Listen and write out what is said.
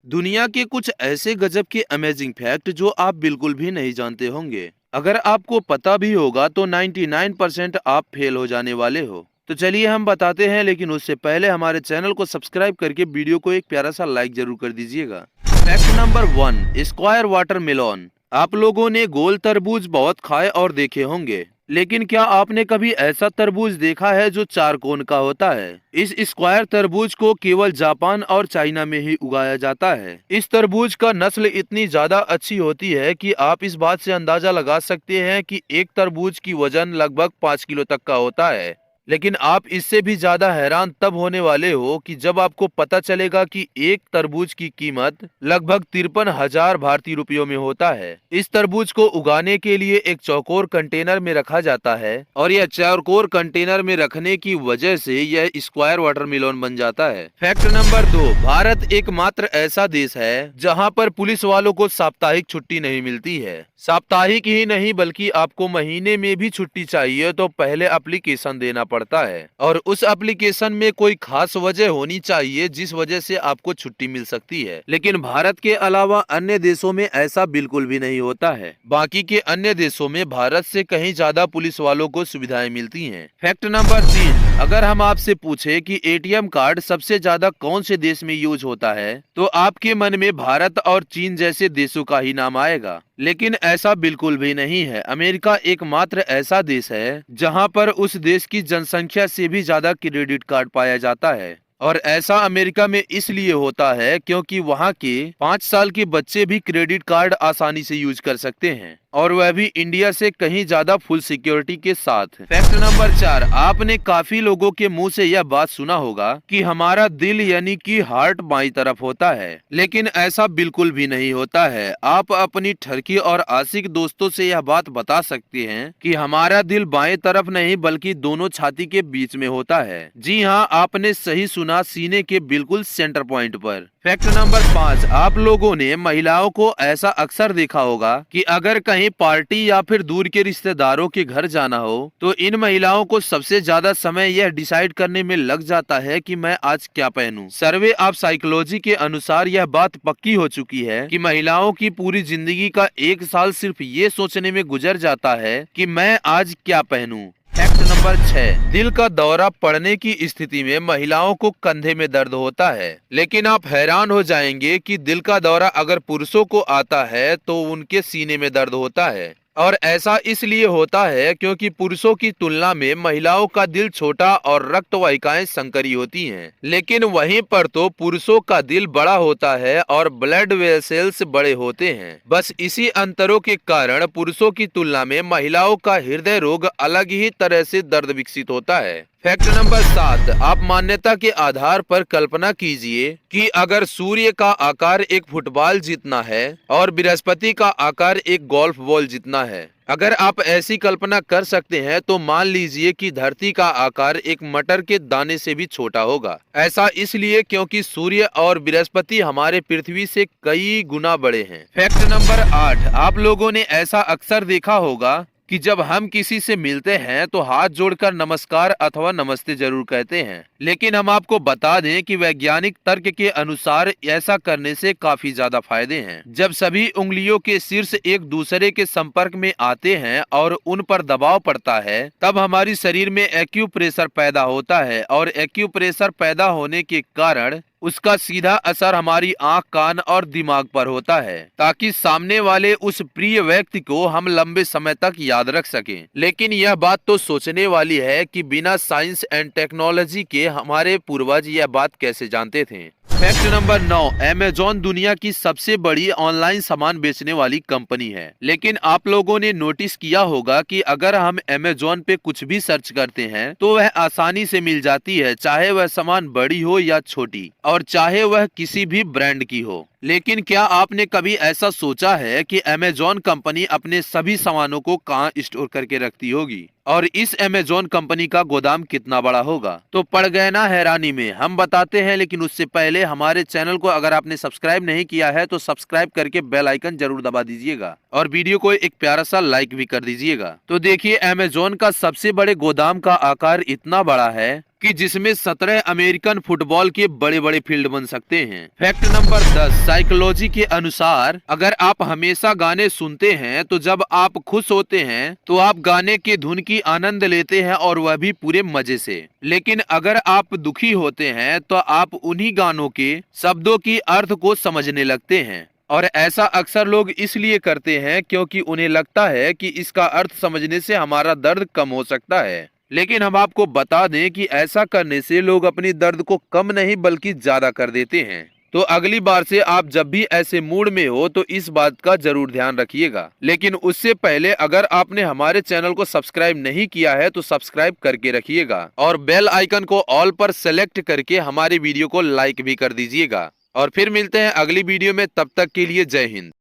दुनिया के कुछ ऐसे गजब के अमेजिंग फैक्ट जो आप बिल्कुल भी नहीं जानते होंगे। अगर आपको पता भी होगा तो 99% आप फेल हो जाने वाले हो। तो चलिए हम बताते हैं, लेकिन उससे पहले हमारे चैनल को सब्सक्राइब करके वीडियो को एक प्यारा सा लाइक जरूर कर दीजिएगा। Fact number 1, square watermelon. आप लोगों ने गोल तरबूज बहुत खाए और देखे होंगे, लेकिन क्या आपने कभी ऐसा तरबूज देखा है जो चार कोन का होता है? इस स्क्वायर तरबूज को केवल जापान और चाइना में ही उगाया जाता है। इस तरबूज का नस्ल इतनी ज्यादा अच्छी होती है कि आप इस बात से अंदाजा लगा सकते हैं कि एक तरबूज की वजन लगभग 5 किलो तक का होता है। लेकिन आप इससे भी ज्यादा हैरान तब होने वाले हो कि जब आपको पता चलेगा कि एक तरबूज की कीमत लगभग 53,000 भारतीय रुपयों में होता है। इस तरबूज को उगाने के लिए एक चौकोर कंटेनर में रखा जाता है और यह चौकोर कंटेनर में रखने की वजह से यह स्क्वायर वाटरमेलन बन जाता है। फैक्ट नंबर 2, भारत एकमात्र ऐसा देश है जहां पर पुलिस वालों को साप्ताहिक छुट्टी नहीं मिलती है। साप्ताहिक ही नहीं बल्कि आपको महीने में भी छुट्टी चाहिए तो पहले एप्लीकेशन देना पड़ता है, और उस एप्लीकेशन में कोई खास वजह होनी चाहिए जिस वजह से आपको छुट्टी मिल सकती है। लेकिन भारत के अलावा अन्य देशों में ऐसा बिल्कुल भी नहीं होता है। बाकी के अन्य देशों में भारत से कहीं ज्यादा पुलिस वालों को सुविधाएं मिलती हैं। फैक्ट नंबर 3, अगर हम आपसे पूछे कि एटीएम कार्ड सबसे ज्यादा कौन से देश में यूज होता है तो आपके मन में भारत और चीन जैसे देशों का ही नाम आएगा। लेकिन ऐसा बिल्कुल भी नहीं है। अमेरिका एकमात्र ऐसा देश है जहां पर उस देश की जनसंख्या से भी ज्यादा क्रेडिट कार्ड पाया जाता है, और ऐसा अमेरिका में इसलिए होता है क्योंकि वहां के 5 साल के बच्चे भी क्रेडिट कार्ड आसानी से यूज कर सकते हैं, और वह भी इंडिया से कहीं ज्यादा फुल सिक्योरिटी के साथ। फैक्ट नंबर 4, आपने काफी लोगों के मुंह से यह बात सुना होगा कि हमारा दिल यानी कि हार्ट बाईं तरफ होता है, लेकिन ऐसा बिल्कुल भी नहीं होता है। आप अपनी ठरकी और आशिक दोस्तों से यह बात बता सकते हैं कि हमारा दिल बाएं तरफ नहीं बल्कि दोनों छाती के बीच में होता है। जी हाँ, आपने सही सुना, सीने के बिल्कुल सेंटर पॉइंट पर। फैक्ट नंबर 5, आप लोगों ने महिलाओं को ऐसा अक्सर देखा होगा कि अगर कहीं पार्टी या फिर दूर के रिश्तेदारों के घर जाना हो तो इन महिलाओं को सबसे ज्यादा समय यह डिसाइड करने में लग जाता है कि मैं आज क्या पहनूं। सर्वे ऑफ साइकोलॉजी के अनुसार यह बात पक्की हो चुकी है कि महिलाओं की पूरी जिंदगी का 1 साल सिर्फ ये सोचने में गुजर जाता है कि मैं आज क्या पहनूं। फैक्ट नंबर 6, दिल का दौरा पड़ने की स्थिति में महिलाओं को कंधे में दर्द होता है, लेकिन आप हैरान हो जाएंगे कि दिल का दौरा अगर पुरुषों को आता है तो उनके सीने में दर्द होता है। और ऐसा इसलिए होता है क्योंकि पुरुषों की तुलना में महिलाओं का दिल छोटा और रक्त वाहिकाएं संकरी होती हैं, लेकिन वहीं पर तो पुरुषों का दिल बड़ा होता है और ब्लड वेसल्स बड़े होते हैं। बस इसी अंतरों के कारण पुरुषों की तुलना में महिलाओं का हृदय रोग अलग ही तरह से दर्द विकसित होता है। फैक्ट नंबर 7, आप मान्यता के आधार पर कल्पना कीजिए कि अगर सूर्य का आकार एक फुटबॉल जितना है और बृहस्पति का आकार एक गोल्फ बॉल जितना है। अगर आप ऐसी कल्पना कर सकते हैं तो मान लीजिए कि धरती का आकार एक मटर के दाने से भी छोटा होगा। ऐसा इसलिए क्योंकि सूर्य और बृहस्पति हमारे पृथ्वी से कई गुना बड़े हैं। फैक्ट नंबर 8, आप लोगों ने ऐसा अक्सर देखा होगा कि जब हम किसी से मिलते हैं तो हाथ जोड़कर नमस्कार अथवा नमस्ते जरूर कहते हैं, लेकिन हम आपको बता दें कि वैज्ञानिक तर्क के अनुसार ऐसा करने से काफी ज्यादा फायदे हैं। जब सभी उंगलियों के शीर्ष एक दूसरे के संपर्क में आते हैं और उन पर दबाव पड़ता है तब हमारी शरीर में एक्यूप्रेशर पैदा होता है, और एक्यूप्रेशर पैदा होने के कारण उसका सीधा असर हमारी आंख, कान और दिमाग पर होता है ताकि सामने वाले उस प्रिय व्यक्ति को हम लंबे समय तक याद रख सकें। लेकिन यह बात तो सोचने वाली है कि बिना साइंस एंड टेक्नोलॉजी के हमारे पूर्वज यह बात कैसे जानते थे। फैक्ट नंबर 9, अमेज़न दुनिया की सबसे बड़ी ऑनलाइन सामान बेचने वाली कंपनी है, लेकिन आप लोगों ने नोटिस किया होगा कि अगर हम अमेज़न पे कुछ भी सर्च करते हैं तो वह आसानी से मिल जाती है, चाहे वह सामान बड़ी हो या छोटी और चाहे वह किसी भी ब्रांड की हो। लेकिन क्या आपने कभी ऐसा सोचा है कि अमेज़न कंपनी अपने सभी सामानों को कहां स्टोर करके रखती होगी और इस अमेज़न कंपनी का गोदाम कितना बड़ा होगा? तो पड़ गए ना हैरानी में? हम बताते हैं, लेकिन उससे पहले हमारे चैनल को अगर आपने सब्सक्राइब नहीं किया है तो सब्सक्राइब करके बेल आइकन जरूर दबा दीजिएगा और वीडियो को एक प्यारा सा लाइक भी कर दीजिएगा। तो देखिए, अमेज़न का सबसे बड़े गोदाम का आकार इतना बड़ा है कि जिसमें 17 अमेरिकन फुटबॉल के बड़े बड़े फील्ड बन सकते हैं। फैक्ट नंबर 10, साइकोलॉजी के अनुसार अगर आप हमेशा गाने सुनते हैं तो जब आप खुश होते हैं तो आप गाने के धुन की आनंद लेते हैं और वह भी पूरे मजे से। लेकिन अगर आप दुखी होते हैं तो आप उन्हीं गानों के शब्दों की अर्थ को समझने लगते हैं। और ऐसा अक्सर लोग इसलिए करते हैं क्योंकि उन्हें लगता है कि इसका अर्थ समझने से हमारा दर्द कम हो सकता है। लेकिन हम आपको बता दें कि ऐसा करने से लोग अपनी दर्द को कम नहीं बल्कि ज्यादा कर देते हैं। तो अगली बार से आप जब भी ऐसे मूड में हो तो इस बात का जरूर ध्यान रखिएगा। लेकिन उससे पहले अगर आपने हमारे चैनल को सब्सक्राइब नहीं किया है तो सब्सक्राइब करके रखिएगा और बेल आइकन को ऑल पर सेलेक्ट करके हमारे वीडियो को लाइक भी कर दीजिएगा। और फिर मिलते हैं अगली वीडियो में, तब तक के लिए जय हिंद।